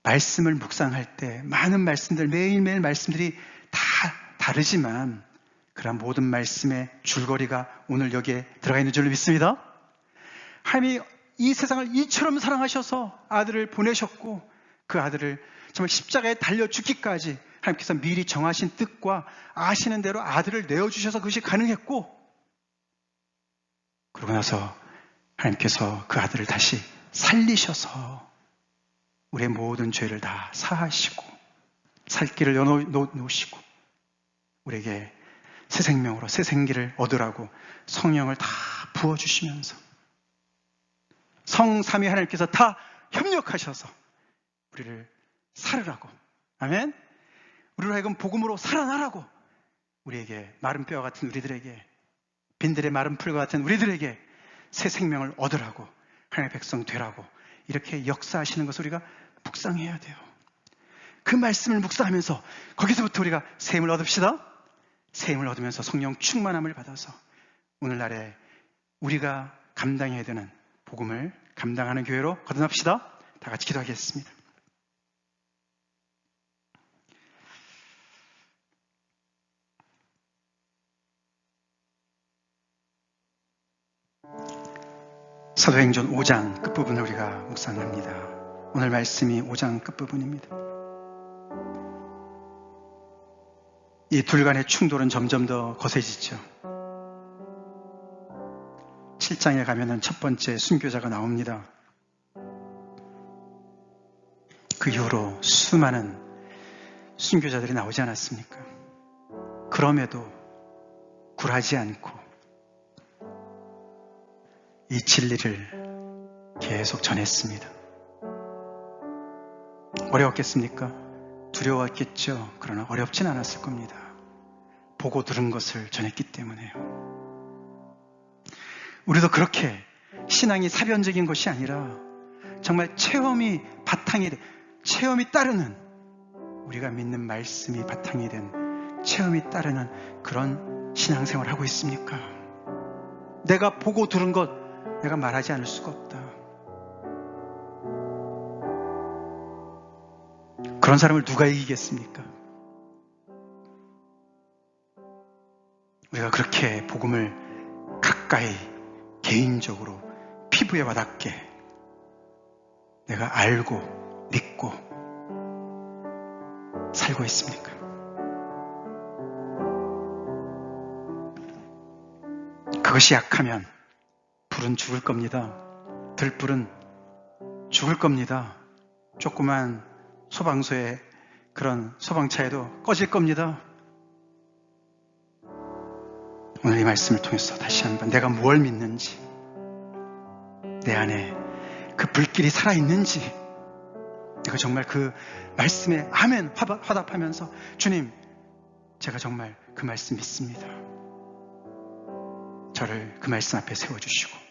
말씀을 묵상할 때 많은 말씀들, 매일매일 말씀들이 다 다르지만 그러한 모든 말씀의 줄거리가 오늘 여기에 들어가 있는 줄로 믿습니다. 하나님이 이 세상을 이처럼 사랑하셔서 아들을 보내셨고 그 아들을 정말 십자가에 달려 죽기까지 하나님께서 미리 정하신 뜻과 아시는 대로 아들을 내어주셔서 그것이 가능했고, 그러고 나서 하나님께서 그 아들을 다시 살리셔서 우리의 모든 죄를 다 사하시고 살 길을 여놓으시고 우리에게 새 생명으로 새 생기를 얻으라고 성령을 다 부어주시면서 성삼위 하나님께서 다 협력하셔서 우리를 살으라고, 아멘? 우리로 하여금 복음으로 살아나라고, 우리에게 마른 뼈와 같은 우리들에게, 빈들의 마른 풀과 같은 우리들에게 새 생명을 얻으라고, 하나님의 백성 되라고 이렇게 역사하시는 것을 우리가 묵상해야 돼요. 그 말씀을 묵상하면서 거기서부터 우리가 새 힘을 얻읍시다. 새 힘을 얻으면서 성령 충만함을 받아서 오늘날에 우리가 감당해야 되는 복음을 감당하는 교회로 거듭납시다. 다 같이 기도하겠습니다. 사도행전 5장 끝부분을 우리가 묵상합니다. 오늘 말씀이 5장 끝부분입니다. 이 둘 간의 충돌은 점점 더 거세지죠. 7장에 가면은 첫 번째 순교자가 나옵니다. 그 이후로 수많은 순교자들이 나오지 않았습니까? 그럼에도 굴하지 않고 이 진리를 계속 전했습니다. 어려웠겠습니까? 두려웠겠죠. 그러나 어렵진 않았을 겁니다. 보고 들은 것을 전했기 때문에요. 우리도 그렇게 신앙이 사변적인 것이 아니라 정말 체험이 바탕이 된, 체험이 따르는, 우리가 믿는 말씀이 바탕이 된 체험이 따르는 그런 신앙생활을 하고 있습니까? 내가 보고 들은 것 내가 말하지 않을 수가 없다. 그런 사람을 누가 이기겠습니까? 우리가 그렇게 복음을 가까이 개인적으로 피부에 와닿게 내가 알고 믿고 살고 있습니까? 그것이 약하면 불은 죽을 겁니다. 들불은 죽을 겁니다. 조그만 소방서에 그런 소방차에도 꺼질 겁니다. 오늘 이 말씀을 통해서 다시 한번 내가 뭘 믿는지, 내 안에 그 불길이 살아있는지, 내가 정말 그 말씀에 아멘 화답하면서 주님, 제가 정말 그 말씀 믿습니다. 저를 그 말씀 앞에 세워주시고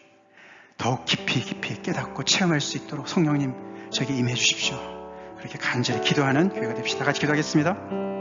더욱 깊이 깨닫고 체험할 수 있도록 성령님 저에게 임해 주십시오. 그렇게 간절히 기도하는 교회가 됩시다. 같이 기도하겠습니다.